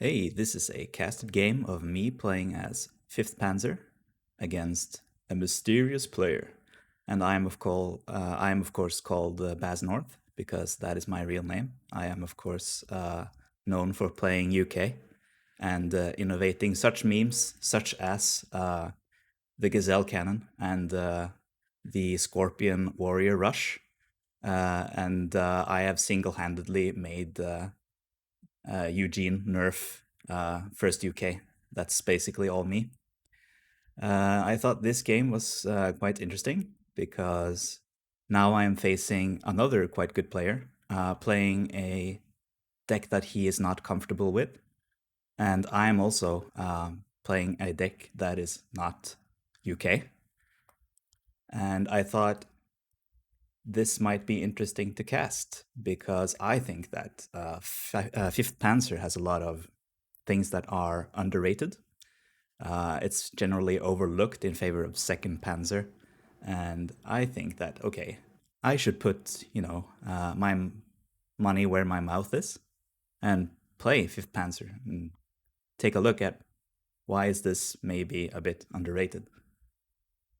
Hey, this is a casted game of me playing as 5th Panzer against a mysterious player. And I am of course called Baz North because that is my real name. I am of course known for playing UK and innovating such memes such as the Gazelle Cannon and the Scorpion Warrior Rush. And I have single-handedly made Eugene Nerf first UK. That's basically all me. I thought this game was quite interesting because now I am facing another quite good player playing a deck that he is not comfortable with. And I am also playing a deck that is not UK. And I thought this might be interesting to cast because I think that 5th Panzer has a lot of things that are underrated. It's generally overlooked in favor of 2nd Panzer, and I think that okay, I should put my money where my mouth is and play 5th Panzer and take a look at why is this maybe a bit underrated.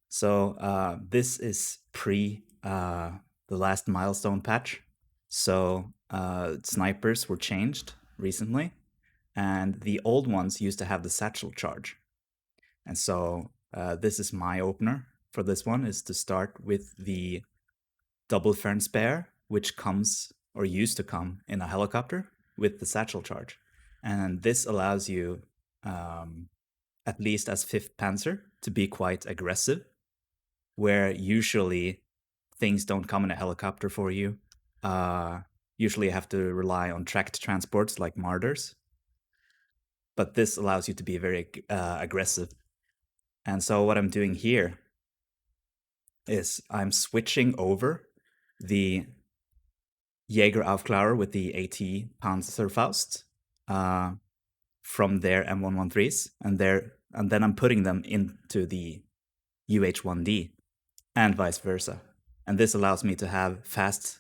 So this is pre the last milestone patch. So snipers were changed recently, and the old ones used to have the satchel charge. And so this is my opener for this one is to start with the double fern spare, which comes or used to come in a helicopter with the satchel charge. And this allows you, at least as 5th Panzer, to be quite aggressive, where usually things don't come in a helicopter for you. Usually you have to rely on tracked transports like Marders. But this allows you to be very aggressive. And so what I'm doing here is I'm switching over the Jaeger Aufklärer with the AT Panzerfaust from their M113s, and then I'm putting them into the UH1D and vice versa. And this allows me to have fast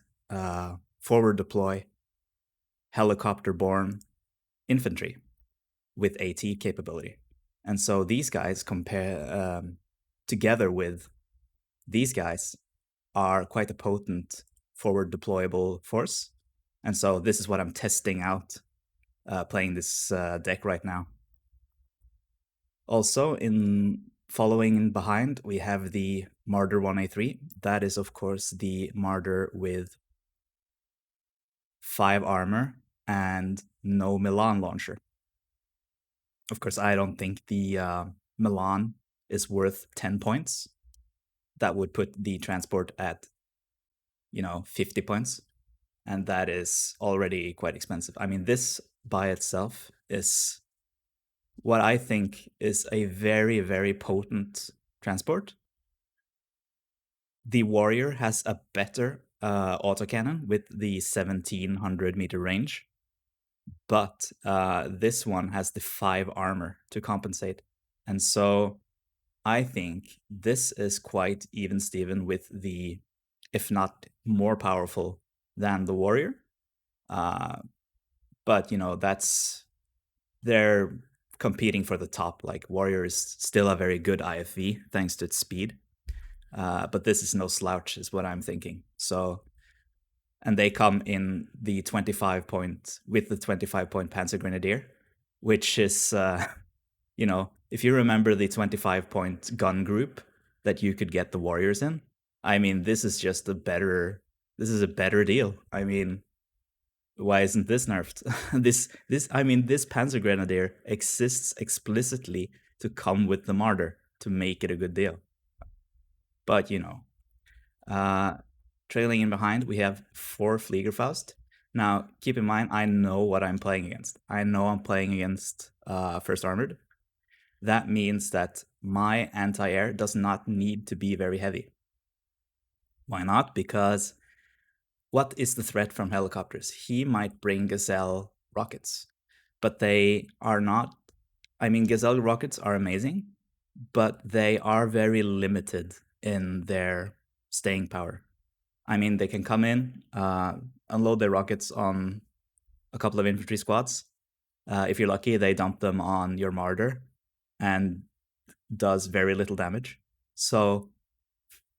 forward deploy helicopter-borne infantry with AT capability. And so these guys compare together with these guys are quite a potent forward deployable force. And so this is what I'm testing out playing this deck right now. Also, in following in behind, we have the Marder 1A3. That is, of course, the Marder with 5 armor and no Milan launcher. Of course, I don't think the Milan is worth 10 points. That would put the transport at 50 points, and that is already quite expensive. I mean, this by itself is what I think is a very, very potent transport. The Warrior has a better autocannon with the 1700 meter range, but this one has the 5 armor to compensate. And so I think this is quite even Steven with the, if not more powerful than the Warrior. But that's they're competing for the top. Like Warrior is still a very good IFV thanks to its speed, but this is no slouch, is what I'm thinking. So, and they come in the 25 point with the 25-point Panzer Grenadier, which is if you remember the 25-point gun group that you could get the Warriors in, I mean, this is just a better deal. I mean, why isn't this nerfed? this Panzer Grenadier exists explicitly to come with the Marder to make it a good deal. But trailing in behind, we have 4 Fliegerfaust. Now, keep in mind, I know what I'm playing against. I know I'm playing against First Armored. That means that my anti-air does not need to be very heavy. Why not? Because what is the threat from helicopters? He might bring Gazelle rockets, but they are not. I mean, Gazelle rockets are amazing, but they are very limited in their staying power. I mean, they can come in, unload their rockets on a couple of infantry squads, If you're lucky, they dump them on your martyr and does very little damage. So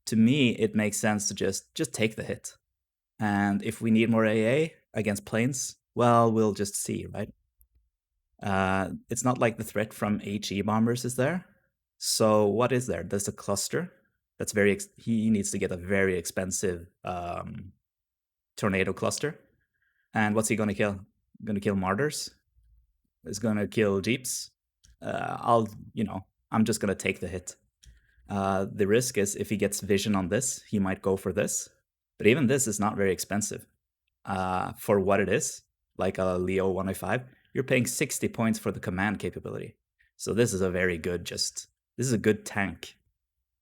to me, it makes sense to just take the hit. And if we need more AA against planes, well, we'll just see, right? It's not like the threat from HE bombers is there. So what is there? There's a cluster that's he needs to get a very expensive tornado cluster. And what's he going to kill? Going to kill martyrs? Is going to kill jeeps? I'm just going to take the hit. The risk is if he gets vision on this, he might go for this. But even this is not very expensive. For what it is, like a Leo 105, you're paying 60 points for the command capability. So this is a very good this is a good tank.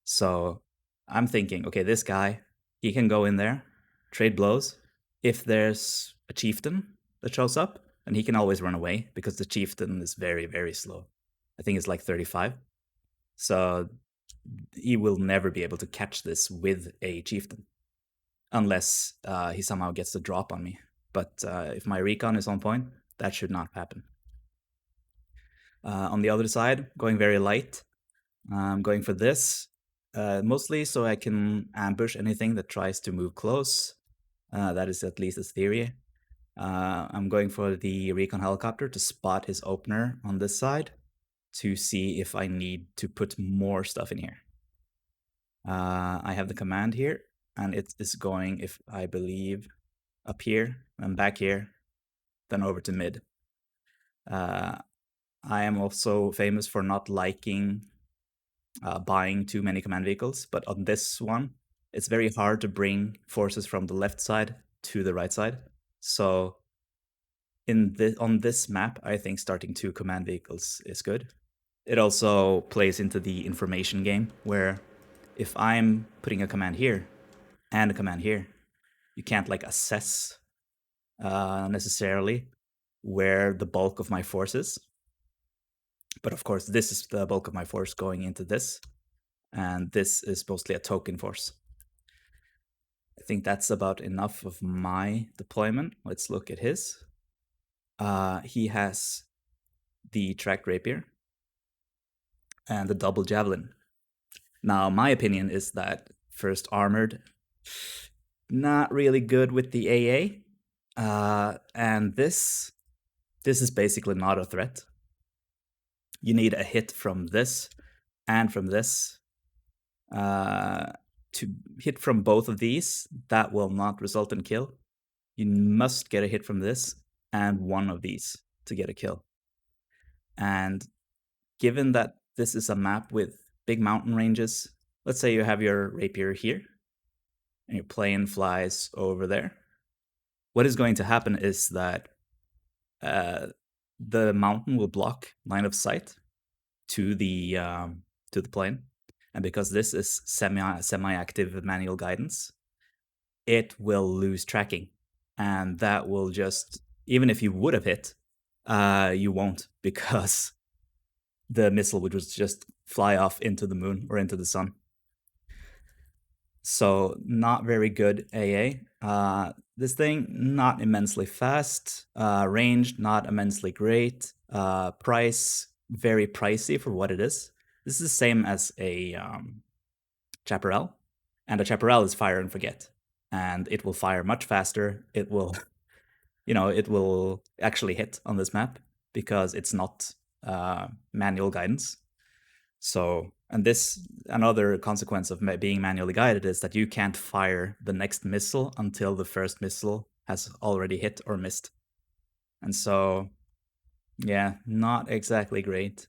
So I'm thinking, okay, this guy, he can go in there, trade blows. If there's a chieftain that shows up, and he can always run away because the chieftain is very, very slow. I think it's like 35. So he will never be able to catch this with a chieftain unless he somehow gets the drop on me. But if my recon is on point, that should not happen. On the other side, going very light. I'm going for this, mostly so I can ambush anything that tries to move close. That is at least a theory. I'm going for the recon helicopter to spot his opener on this side to see if I need to put more stuff in here. I have the command here, and it is going, if I believe, up here and back here, then over to mid. I am also famous for not liking buying too many command vehicles, but on this one, it's very hard to bring forces from the left side to the right side. So on this map, I think starting 2 command vehicles is good. It also plays into the information game, where if I'm putting a command here and a command here, you can't like assess necessarily where the bulk of my force is. But of course, this is the bulk of my force going into this, and this is mostly a token force. I think that's about enough of my deployment. Let's look at his. He has the tracked rapier and the double javelin. Now, my opinion is that first armored, not really good with the AA, and this is basically not a threat. You need a hit from this and from this. To hit from both of these, that will not result in kill. You must get a hit from this and one of these to get a kill. And given that this is a map with big mountain ranges, let's say you have your rapier here and your plane flies over there. What is going to happen is that the mountain will block line of sight to the plane, and because this is semi-active manual guidance, it will lose tracking, and that will just, even if you would have hit, you won't, because the missile would just fly off into the moon or into the sun. So not very good AA. This thing, not immensely fast. Range, not immensely great. Price, very pricey for what it is. This is the same as a Chaparral. And a Chaparral is fire and forget. And it will fire much faster. It will, it will actually hit on this map because it's not manual guidance. So, and this, another consequence of being manually guided is that you can't fire the next missile until the first missile has already hit or missed. And so, yeah, not exactly great.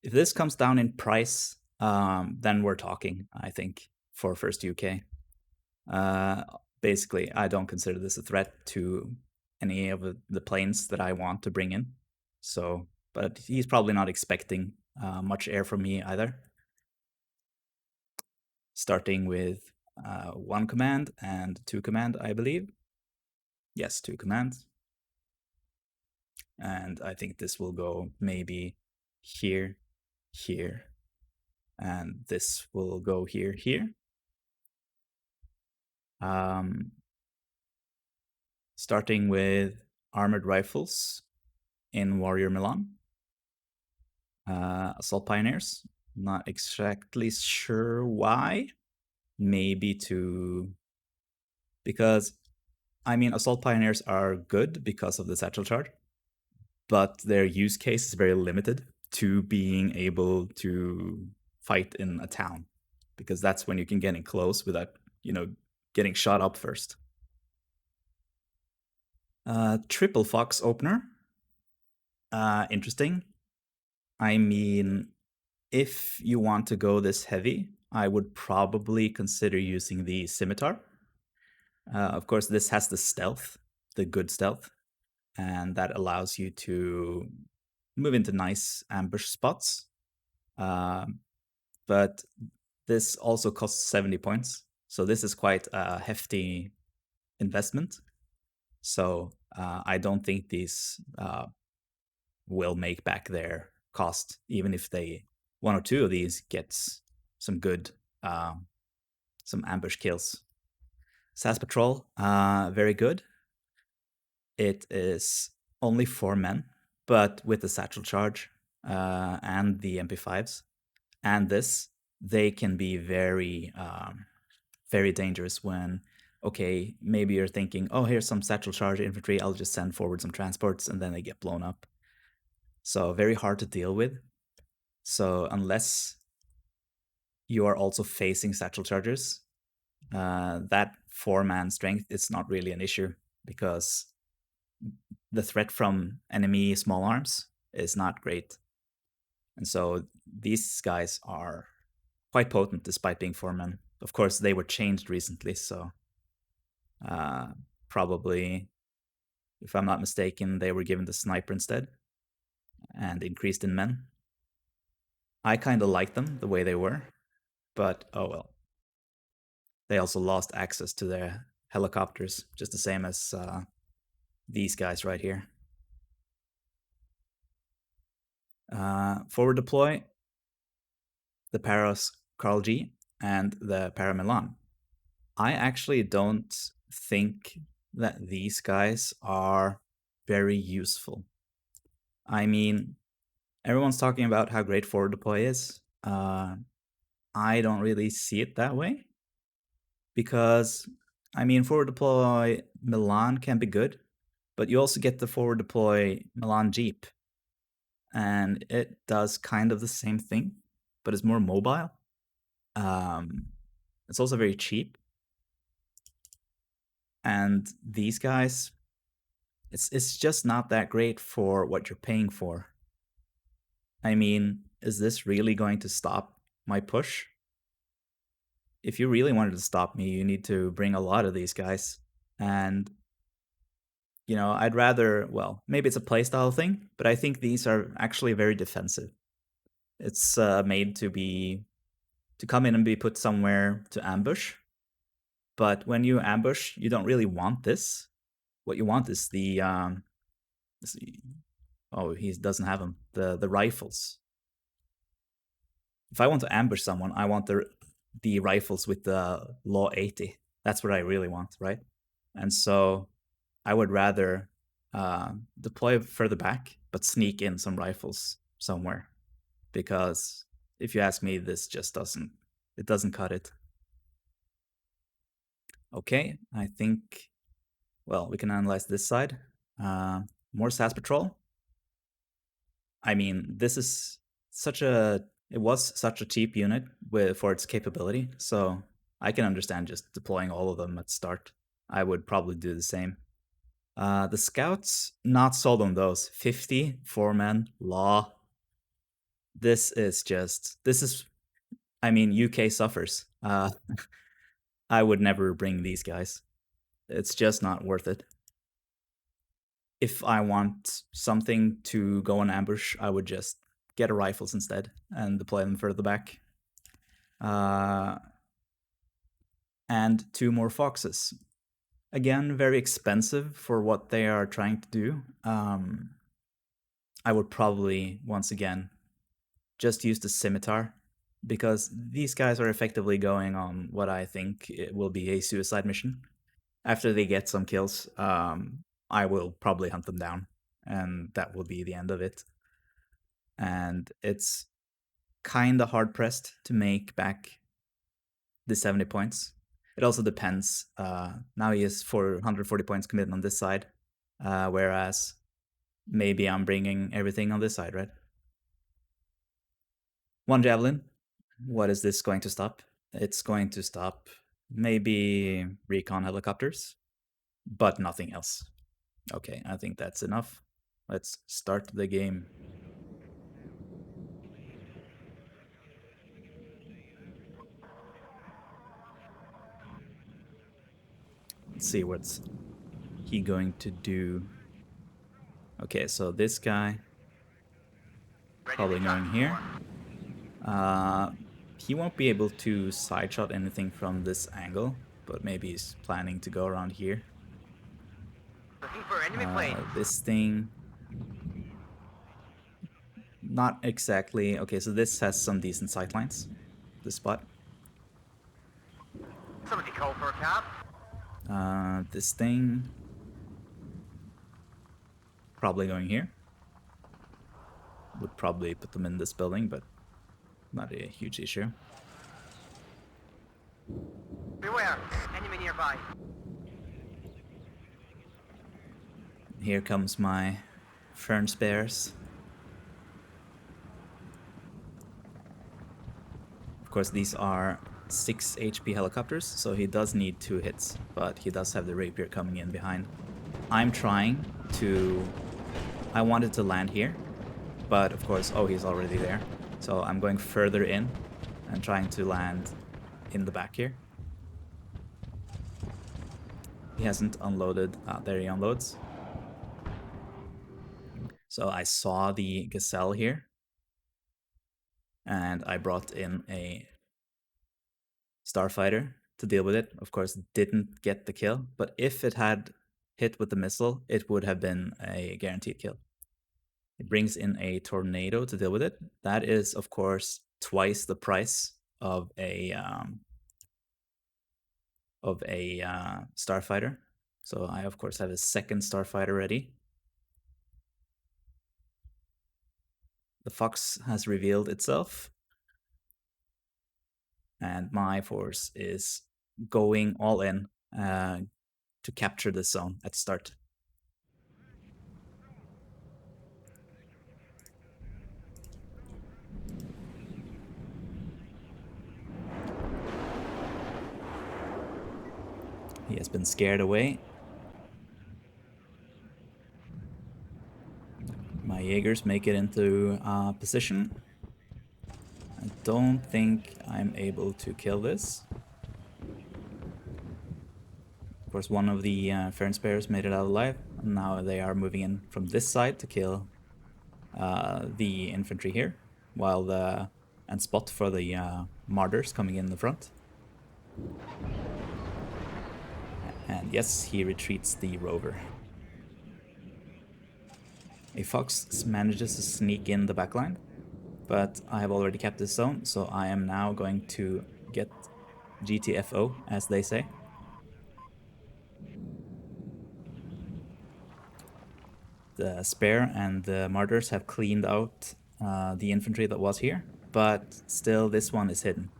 If this comes down in price, then we're talking, I think, for first UK. Basically, I don't consider this a threat to any of the planes that I want to bring in. So, but he's probably not expecting much air from me either. Starting with 1 command and 2 command, I believe. Yes, 2 commands. And I think this will go maybe here, here, and this will go here, here. Starting with armored rifles in Warrior Milan. Assault Pioneers, not exactly sure why. Maybe to because I mean Assault Pioneers are good because of the satchel charge, but their use case is very limited to being able to fight in a town, because that's when you can get in close without, getting shot up first. Triple Fox opener. Interesting. I mean, if you want to go this heavy, I would probably consider using the scimitar. Of course, this has the stealth, the good stealth, and that allows you to move into nice ambush spots. Um, but this also costs 70 points, so this is quite a hefty investment. So I don't think these will make back their cost, even if they one or two of these gets some good some ambush kills. SAS Patrol, very good. It is only 4 men, but with the satchel charge and the MP5s and this, they can be very, very dangerous when, okay, maybe you're thinking, oh, here's some satchel charge infantry, I'll just send forward some transports, and then they get blown up. So very hard to deal with. So unless you are also facing satchel chargers, that 4-man strength is not really an issue, because the threat from enemy small arms is not great. And so these guys are quite potent despite being 4-men. Of course, they were changed recently, so probably, if I'm not mistaken, they were given the sniper instead and increased in men. I kind of like them the way they were, but oh well. They also lost access to their helicopters, just the same as these guys right here. Forward deploy, the Paros Carl G and the Para Milan. I actually don't think that these guys are very useful. I mean, everyone's talking about how great forward deploy is. I don't really see it that way, because, I mean, forward deploy Milan can be good, but you also get the forward deploy Milan Jeep, and it does kind of the same thing, but it's more mobile. It's also very cheap, and these guys, it's just not that great for what you're paying for. I mean, is this really going to stop my push? If you really wanted to stop me, you need to bring a lot of these guys. And, I'd rather, well, maybe it's a playstyle thing, but I think these are actually very defensive. It's made to come in and be put somewhere to ambush. But when you ambush, you don't really want this. What you want is oh, he doesn't have them. The rifles. If I want to ambush someone, I want the rifles with the Law 80. That's what I really want, right? And so I would rather deploy further back, but sneak in some rifles somewhere, because if you ask me, this just doesn't cut it. Okay, I think, well, we can analyze this side. More SAS Patrol. I mean, this is it was such a cheap unit for its capability, so I can understand just deploying all of them at start. I would probably do the same. The scouts, not sold on those. 50, 4-men, law. I mean, UK suffers. I would never bring these guys. It's just not worth it. If I want something to go on ambush, I would just get a rifles instead and deploy them further back. And 2 more foxes. Again, very expensive for what they are trying to do. I would probably, once again, just use the scimitar, because these guys are effectively going on what I think it will be a suicide mission. After they get some kills, I will probably hunt them down and that will be the end of it. And it's kind of hard pressed to make back the 70 points. It also depends. Now he has 440 points committed on this side, whereas maybe I'm bringing everything on this side, right? One javelin. What is this going to stop? It's going to stop maybe recon helicopters, but nothing else. Okay, I think that's enough. Let's start the game. Let's see what's he going to do. Okay, so this guy probably going here. He won't be able to side shot anything from this angle, but maybe he's planning to go around here. This thing, not exactly. Okay, so this has some decent sightlines, this spot. Somebody call for a cab. This thing, probably going here. Would probably put them in this building, but not a huge issue. Beware, enemy nearby. Here comes my fern spares. Of course, these are 6 HP helicopters, so he does need 2 hits, but he does have the rapier coming in behind. I'm trying to... I wanted to land here, but of course, oh, he's already there. So I'm going further in and trying to land in the back here. He hasn't unloaded. There he unloads. So I saw the Gazelle here, and I brought in a Starfighter to deal with it. Of course, didn't get the kill, but if it had hit with the missile, it would have been a guaranteed kill. It brings in a Tornado to deal with it. That is, of course, twice the price of a Starfighter. So I, of course, have a second Starfighter ready. The Fox has revealed itself, and my force is going all in to capture this zone at the start. He has been scared away. My Jaegers make it into position. I don't think I'm able to kill this. Of course, one of the Fern Spares made it out alive. And now they are moving in from this side to kill the infantry here, while and spot for the martyrs coming in the front. And yes, he retreats the rover. A Fox manages to sneak in the backline, but I have already kept this zone, so I am now going to get GTFO, as they say. The Spare and the Martyrs have cleaned out the infantry that was here, but still this one is hidden.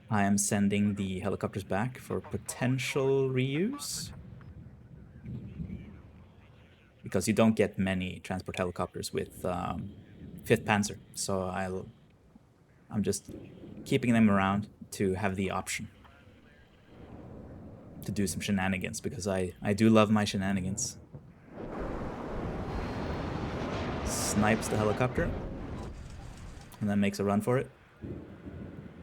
I am sending the helicopters back for potential reuse, because you don't get many transport helicopters with 5th Panzer, so I'm just keeping them around to have the option to do some shenanigans, because I do love my shenanigans. Snipes the helicopter and then makes a run for it.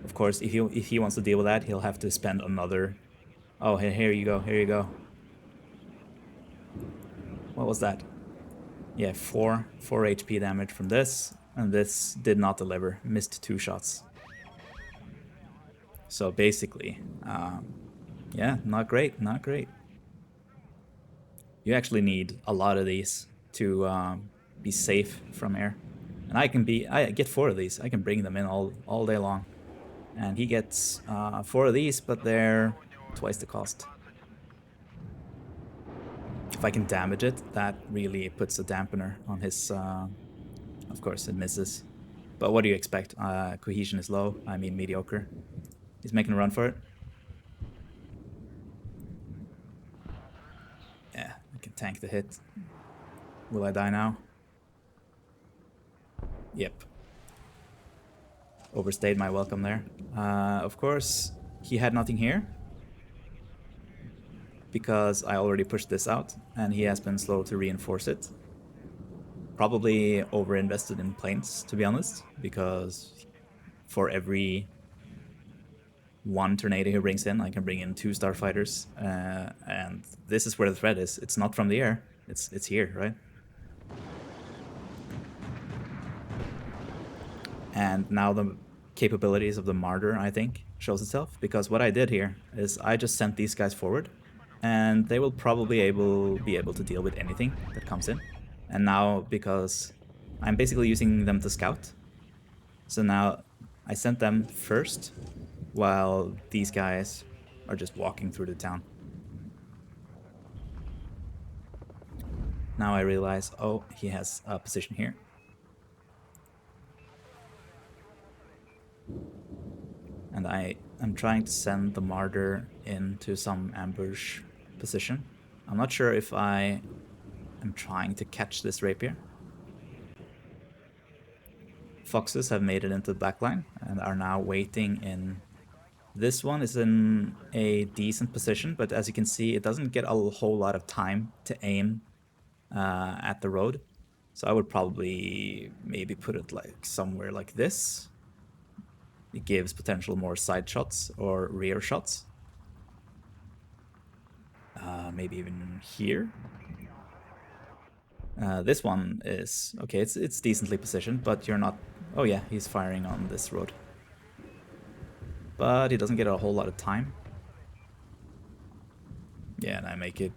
Of course, if he wants to deal with that, he'll have to spend another... Oh, here you go, here you go. What was that? Yeah, 4 HP damage from this, and this did not deliver. Missed 2 shots. So basically, yeah, not great, not great. You actually need a lot of these to be safe from air. And I get 4 of these. I can bring them in all day long. And he gets 4 of these, but they're twice the cost. if I can damage it, that really puts a dampener on his... of course, it misses. But what do you expect? Cohesion is low. I mean, mediocre. He's making a run for it. Yeah, I can tank the hit. Will I die now? Yep. Overstayed my welcome there. Of course, he had nothing here, because I already pushed this out, and he has been slow to reinforce it. Probably overinvested in planes, to be honest, because for every one tornado he brings in, I can bring in 2 starfighters, and this is where the threat is. It's not from the air, it's here, right? And now the capabilities of the Martyr, I think, shows itself, because what I did here is I just sent these guys forward, and they will probably be able to deal with anything that comes in. And now, because I'm basically using them to scout, so now I sent them first, while these guys are just walking through the town. Now I realize, oh, he has a position here. And I'm trying to send the Martyr into some ambush position. I'm not sure if I am trying to catch this rapier. Foxes have made it into the black line and are now waiting in... This one is in a decent position, but as you can see, it doesn't get a whole lot of time to aim at the road. So I would probably maybe put it like somewhere like this. It gives potential more side shots or rear shots. Maybe even here. This one is... okay, it's decently positioned, but you're not... oh yeah, he's firing on this road. But he doesn't get a whole lot of time. Yeah, and I make it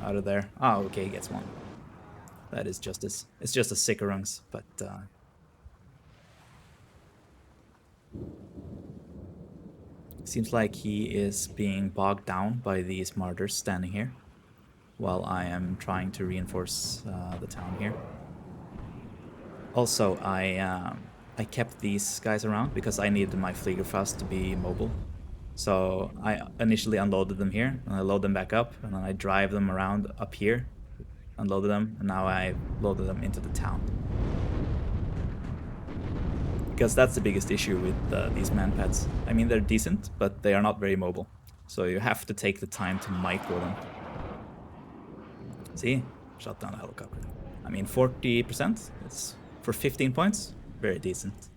out of there. Oh, okay, he gets one. That is justice. It's just a Sickerungs, but... seems like he is being bogged down by these Martyrs standing here, while I am trying to reinforce the town here. Also, I kept these guys around because I needed my Fliegerfaust to be mobile. So I initially unloaded them here, and I load them back up, and then I drive them around up here, unloaded them, and now I loaded them into the town. Because that's the biggest issue with these manpads. I mean, they're decent, but they are not very mobile. So you have to take the time to micro them. See? Shot down a helicopter. I mean, 40%? It's for 15 points? Very decent.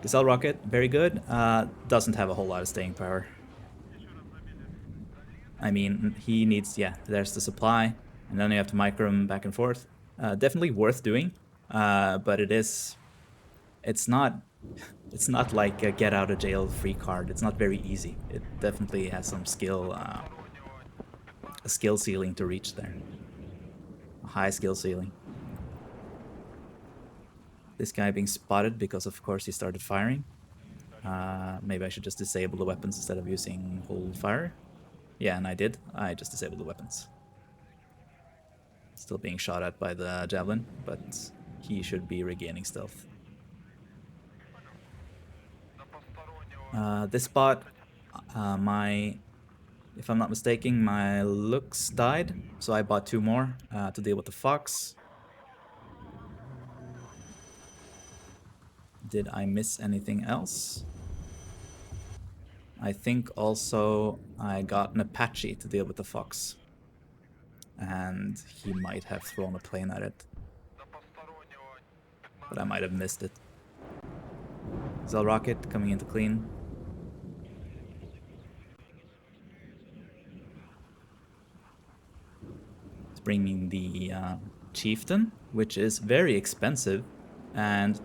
Gazelle rocket, very good. Doesn't have a whole lot of staying power. I mean, he needs... yeah, there's the supply. And then you have to micro him back and forth. Definitely worth doing. But it is... it's not like a get out of jail free card. It's not very easy. It definitely has some skill, a skill ceiling to reach there. A high skill ceiling. This guy being spotted because of course he started firing. Maybe I should just disable the weapons instead of using hold fire. Yeah, and I did. I just disabled the weapons. Still being shot at by the javelin, but he should be regaining stealth. This spot, if I'm not mistaken, my looks died, so I bought 2 more to deal with the fox. Did I miss anything else? I think also I got an Apache to deal with the fox. And he might have thrown a plane at it. But I might have missed it. Zell rocket coming into clean. It's bringing the chieftain, which is very expensive. And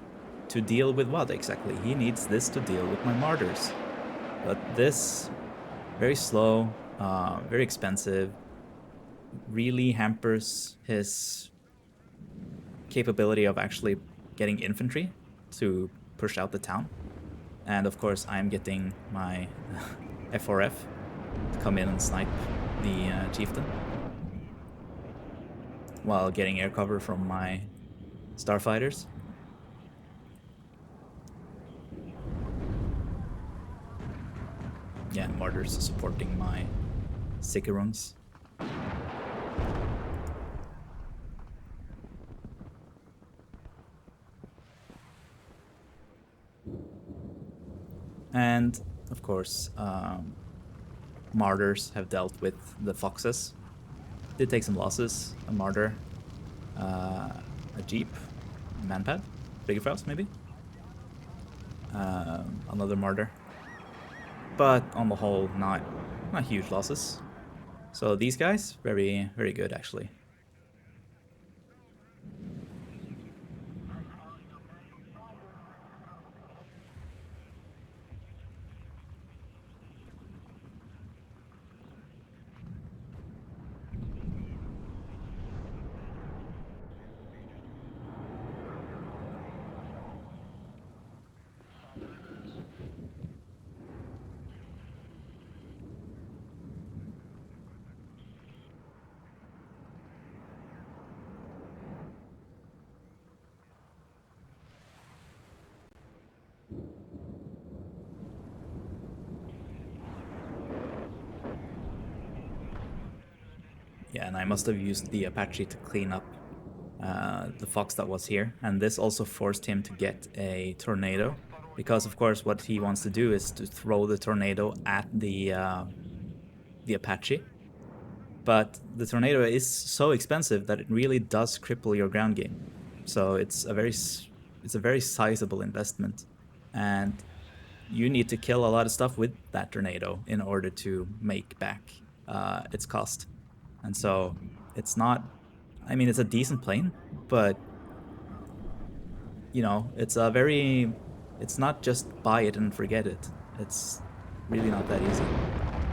to deal with what exactly? He needs this to deal with my martyrs. But this, very slow, very expensive, really hampers his capability of actually getting infantry to push out the town. And of course I'm getting my F4F to come in and snipe the chieftain. while getting air cover from my starfighters. Yeah, and mortars supporting my Sikarungs. And of course, martyrs have dealt with the foxes. Did take some losses. A martyr, a jeep, manpad, bigger frost maybe. Another martyr, but on the whole, not huge losses. So these guys, very good actually. Yeah, and I must have used the Apache to clean up the fox that was here, and this also forced him to get a tornado, because of course what he wants to do is to throw the tornado at the Apache. But the tornado is so expensive that it really does cripple your ground game. So it's a very sizable investment, and you need to kill a lot of stuff with that tornado in order to make back its cost. And so it's not, I mean, it's a decent plane, but you know, it's not just buy it and forget it. It's really not that easy.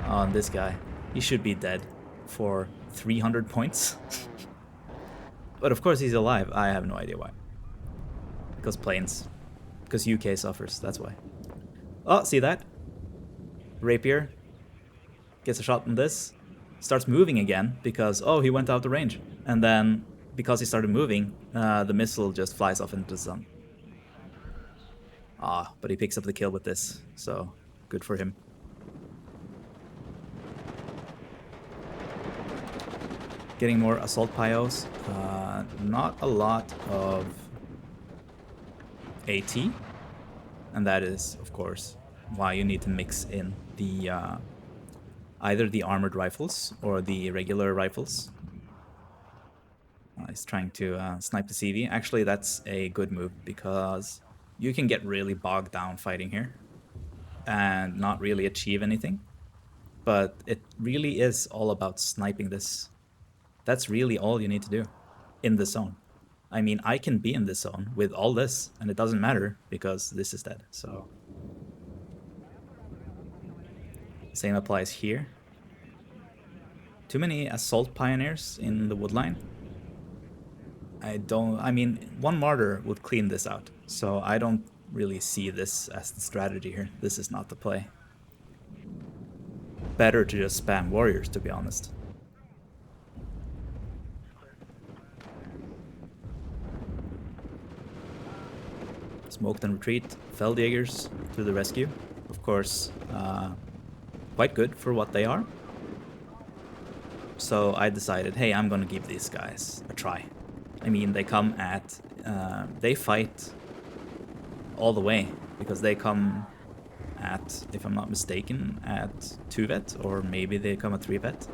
On this guy, he should be dead for 300 points. But of course he's alive. I have no idea why. Because planes. Because UK suffers, that's why. Oh, see that? Rapier gets a shot on this. Starts moving again because, oh, he went out of range. And then, because he started moving, the missile just flies off into the sun. Ah, but he picks up the kill with this, so good for him. Getting more assault pyos. Not a lot of AT, and that is, of course, why you need to mix in the either the armored rifles or the regular rifles. He's trying to snipe the CV. Actually, that's a good move because you can get really bogged down fighting here and not really achieve anything. But it really is all about sniping this. That's really all you need to do in the zone. I mean, I can be in this zone with all this, and it doesn't matter because this is dead. So same applies here. Too many assault pioneers in the woodline. I mean, one martyr would clean this out. So I don't really see this as the strategy here. This is not the play. Better to just spam warriors, to be honest. Smoked and retreat. Feldjägers to the rescue. Of course, quite good for what they are. So I decided, hey, I'm gonna give these guys a try. I mean, they come at, they fight all the way, because they come at, if I'm not mistaken, at 2-vet, or maybe they come at 3-vet.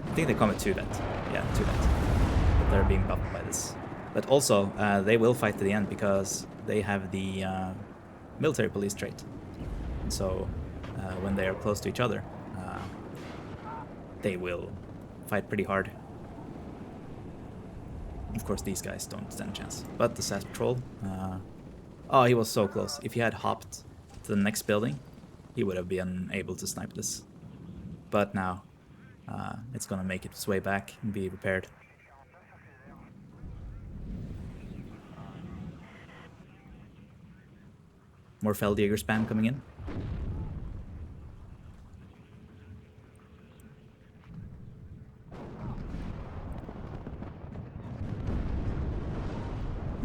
I think they come at 2-vet. Yeah, 2-vet. But they're being buffed by this. But also, they will fight to the end because they have the military police trait. So when they are close to each other, they will fight pretty hard. Of course, these guys don't stand a chance. But the SAS patrol, oh, he was so close. If he had hopped to the next building, he would have been able to snipe this. But now, it's gonna make its way back and be repaired. More Feldjäger spam coming in.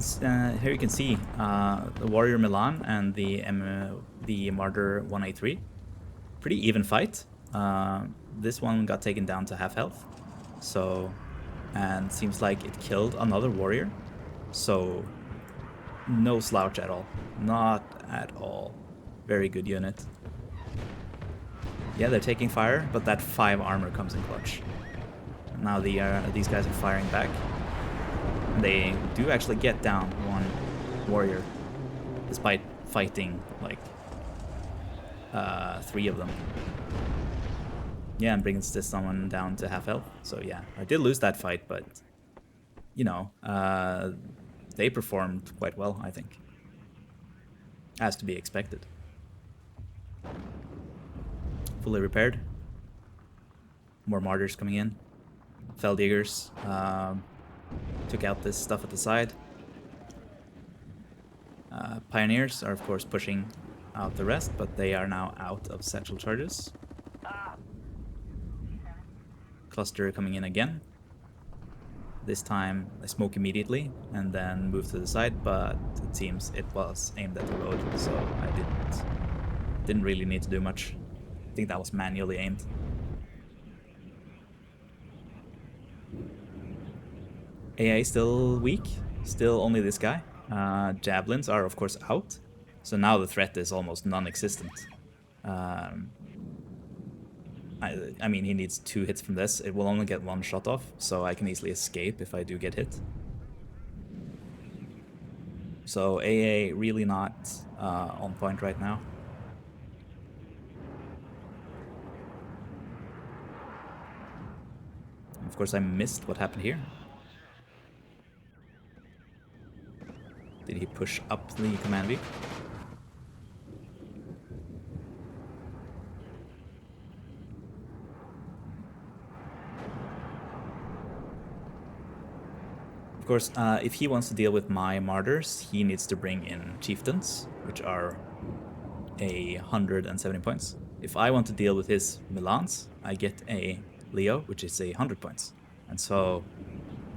Here you can see the Warrior Milan and the Martyr 183. Pretty even fight. This one got taken down to half health, so, and seems like it killed another warrior. So no slouch at all. Not at all. Very good unit. Yeah, they're taking fire, but that 5 armor comes in clutch. Now these guys are firing back. They do actually get down one warrior, despite fighting like 3 of them. Yeah, and brings this someone down to half health. So yeah, I did lose that fight, but you know, they performed quite well, I think, as to be expected. Fully repaired. More martyrs coming in. Feldjägers took out this stuff at the side. Pioneers are of course pushing out the rest, but they are now out of satchel charges. Cluster coming in again. This time I smoke immediately and then move to the side, but it seems it was aimed at the road, so I didn't really need to do much. I think that was manually aimed. AA still weak, still only this guy. Javelins are of course out, so now the threat is almost non-existent. I mean, he needs 2 hits from this. It will only get 1 shot off, so I can easily escape if I do get hit. So AA really not on point right now. Of course, I missed what happened here. Did he push up the command V? Of course, if he wants to deal with my martyrs, he needs to bring in chieftains, which are 170 points. If I want to deal with his Milans, I get a Leo, which is 100 points. And so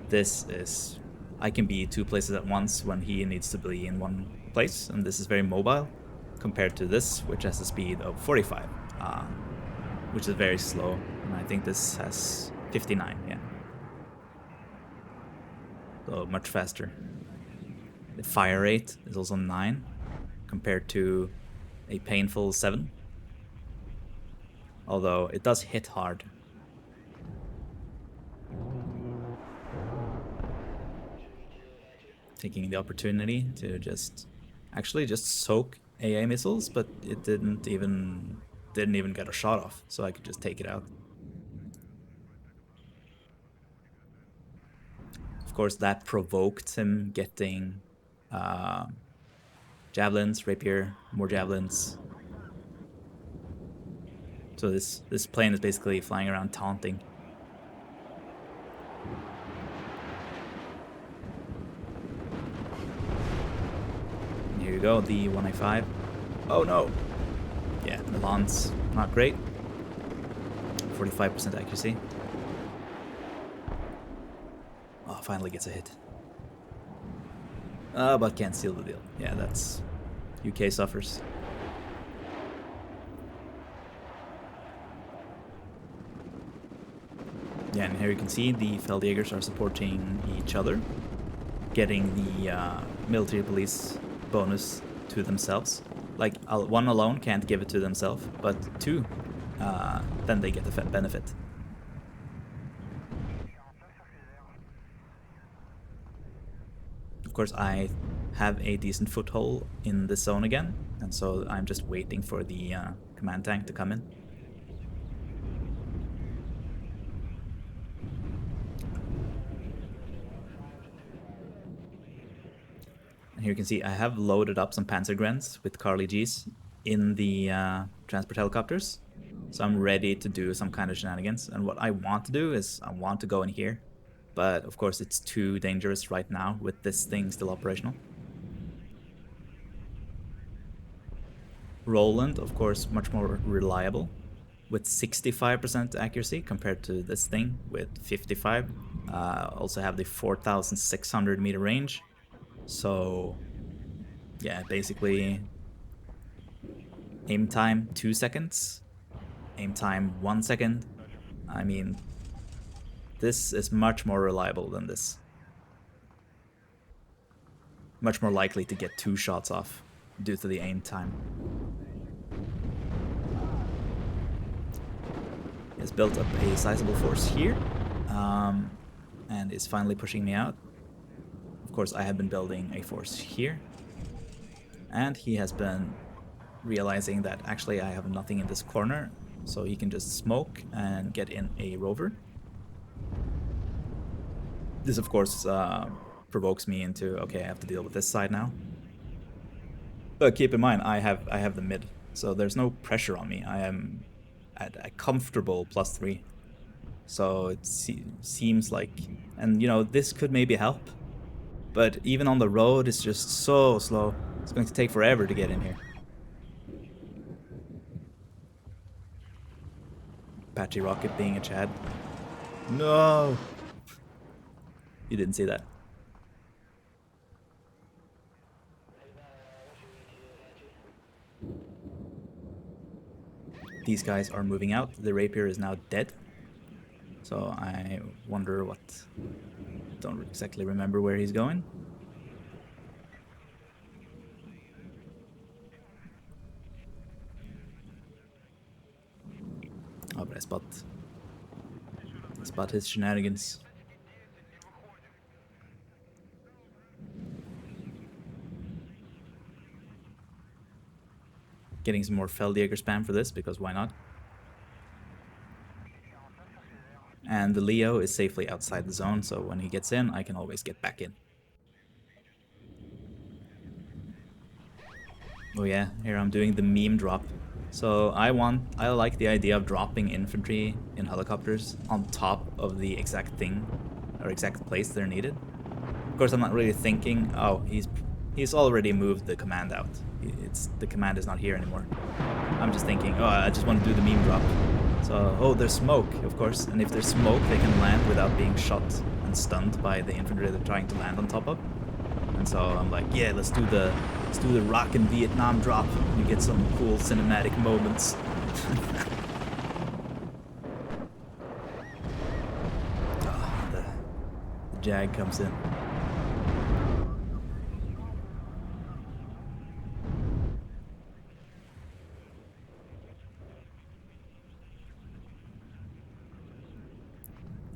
this is, I can be 2 places at once when he needs to be in 1 place, and this is very mobile compared to this, which has a speed of 45, which is very slow, and I think this has 59, yeah. So much faster. The fire rate is also 9 compared to a painful 7. Although it does hit hard. Taking the opportunity to just soak AA missiles, but it didn't even get a shot off, so I could just take it out. Of course, that provoked him getting javelins, rapier, more javelins. So this plane is basically flying around taunting. And here you go, the 185. Oh no! Yeah, Milan's not great. 45% accuracy. Oh, finally gets a hit. But can't seal the deal. Yeah, that's... UK suffers. Yeah, and here you can see the Feldjägers are supporting each other, getting the military police bonus to themselves. Like, 1 alone can't give it to themselves, but 2, then they get the benefit. Of course, I have a decent foothold in this zone again, and so I'm just waiting for the command tank to come in. And here you can see I have loaded up some panzer grens with Carly Gs in the transport helicopters, so I'm ready to do some kind of shenanigans. And what I want to do is I want to go in here, but of course it's too dangerous right now with this thing still operational. Roland, of course, much more reliable with 65% accuracy compared to this thing with 55. Also have the 4,600 meter range. So yeah, basically aim time 2 seconds, aim time 1 second. I mean, this is much more reliable than this. Much more likely to get 2 shots off due to the aim time. He has built up a sizable force here, and is finally pushing me out. Of course, I have been building a force here, and he has been realizing that actually I have nothing in this corner, so he can just smoke and get in a rover. This, of course, provokes me into, okay, I have to deal with this side now. But keep in mind, I have the mid, so there's no pressure on me. I am at a comfortable +3. So it seems like, and you know, this could maybe help, but even on the road, it's just so slow. It's going to take forever to get in here. Patchy Rocket being a Chad. No! You didn't see that. These guys are moving out. The rapier is now dead. So I wonder what... Don't exactly remember where he's going. Oh, but I spot his shenanigans. Getting some more Feldjäger spam for this, because why not? And the Leo is safely outside the zone, so when he gets in, I can always get back in. Oh yeah, here I'm doing the meme drop. So I like the idea of dropping infantry in helicopters on top of the exact thing, or exact place they're needed. Of course, I'm not really thinking, oh, he's already moved the command out. The command is not here anymore. I'm just thinking, oh, I just want to do the meme drop. So, oh, there's smoke, of course, and if there's smoke, they can land without being shot and stunned by the infantry they're trying to land on top of. And so I'm like, yeah, let's do the rockin' Vietnam drop. You get some cool cinematic moments. Oh, the Jag comes in.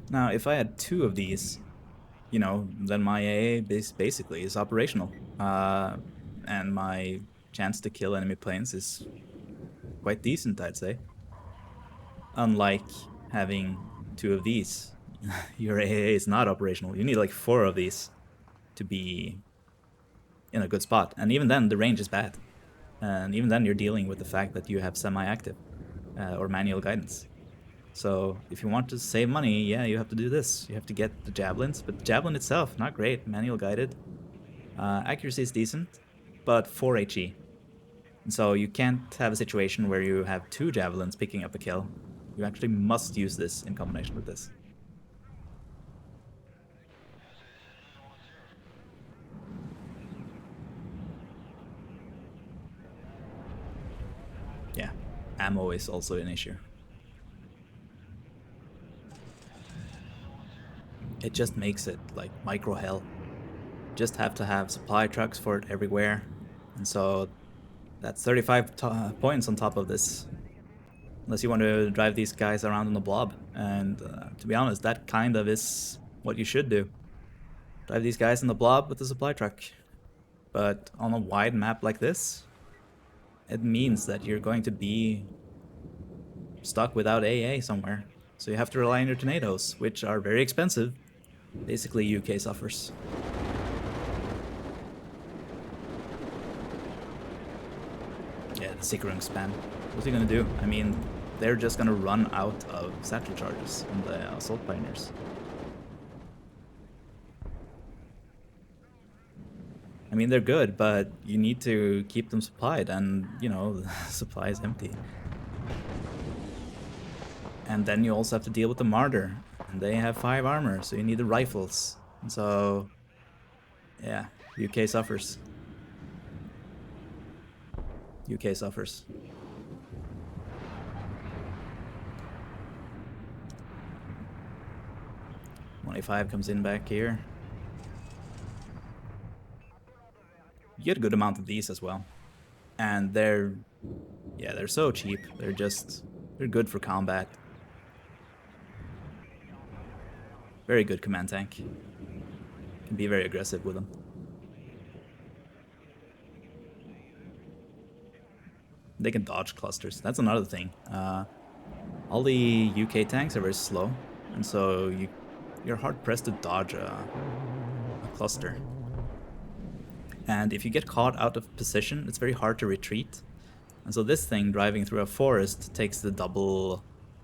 Now, if I had 2 of these, you know, then my AA basically is operational. And my chance to kill enemy planes is quite decent, I'd say. Unlike having 2 of these, your AA is not operational. You need like 4 of these to be in a good spot. And even then, the range is bad. And even then, you're dealing with the fact that you have semi-active or manual guidance. So if you want to save money, yeah, you have to do this. You have to get the javelins, but the javelin itself, not great. Manual guided. Accuracy is decent, but 4 HE. And so you can't have a situation where you have 2 javelins picking up a kill. You actually must use this in combination with this. Yeah, ammo is also an issue. It just makes it like micro hell. Just have to have supply trucks for it everywhere. And so that's 35 points on top of this. Unless you want to drive these guys around on the blob. And to be honest, that kind of is what you should do. Drive these guys in the blob with the supply truck. But on a wide map like this, it means that you're going to be stuck without AA somewhere. So you have to rely on your tornadoes, which are very expensive. Basically, UK suffers. Yeah, the Sigrung spam. What's he gonna do? I mean, they're just gonna run out of satchel charges on the assault pioneers. I mean, they're good, but you need to keep them supplied, and, you know, the supply is empty. And then you also have to deal with the Martyr, and they have 5 armor, so you need the rifles. And so, yeah, UK suffers. UK suffers. .25 comes in back here. You get a good amount of these as well. And they're so cheap. They're good for combat. Very good command tank. Can be very aggressive with them. They can dodge clusters. That's another thing. All the UK tanks are very slow, and so you're hard pressed to dodge a cluster. And if you get caught out of position, it's very hard to retreat. And so this thing driving through a forest takes the double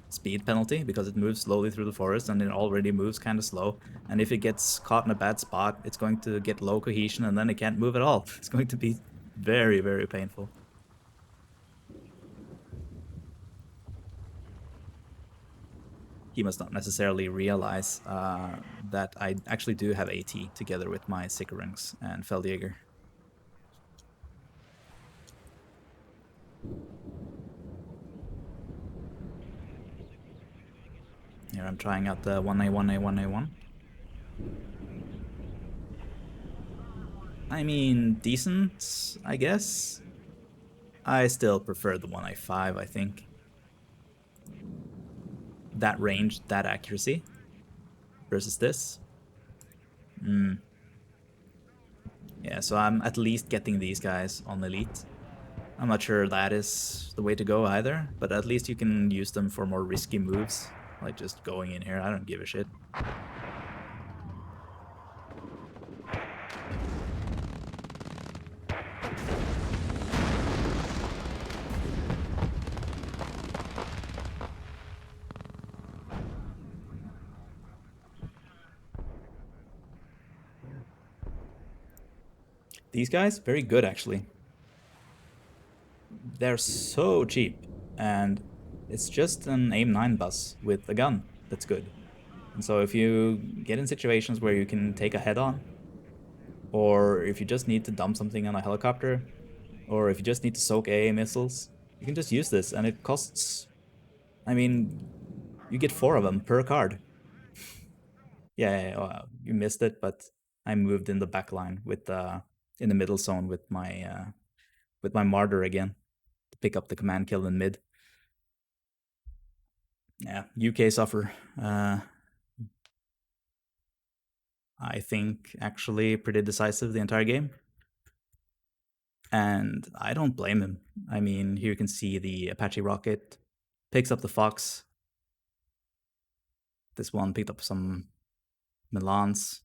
speed penalty because it moves slowly through the forest and it already moves kind of slow. And if it gets caught in a bad spot, it's going to get low cohesion and then it can't move at all. It's going to be very, very painful. He must not necessarily realize that I actually do have AT together with my Sikorungs and Feldjäger. Here I'm trying out the 1A1A1A1. I mean, decent, I guess. I still prefer the 1A5, I think. That range, that accuracy versus this. Yeah, so I'm at least getting these guys on Elite. I'm not sure that is the way to go either, but at least you can use them for more risky moves, like just going in here. I don't give a shit. These guys, very good actually. They're so cheap, and it's just an AIM-9 bus with a gun that's good. And so if you get in situations where you can take a head-on, or if you just need to dump something on a helicopter, or if you just need to soak AA missiles, you can just use this, and it costs... I mean, you get 4 of them per card. Yeah, you missed it, but I moved in the back line with in the middle zone with my martyr again to pick up the command kill in mid. Yeah, UK suffer. I think actually pretty decisive the entire game. And I don't blame him. I mean, here you can see the Apache rocket picks up the Fox. This one picked up some Milans.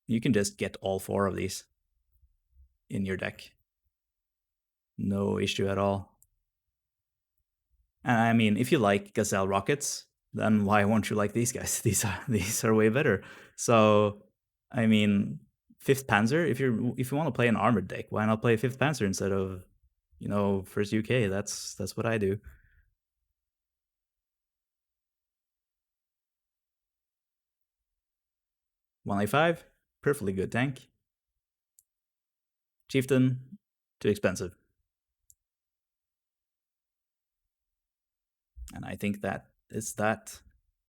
You can just get all 4 of these in your deck. No issue at all. And I mean, if you like Gazelle rockets, then why won't you like these guys? These are way better. So, I mean, 5th Panzer, if you want to play an armored deck, why not play 5th Panzer instead of, 1st UK? That's what I do. .1A5, perfectly good tank. Chieftain, too expensive. And I think that is that.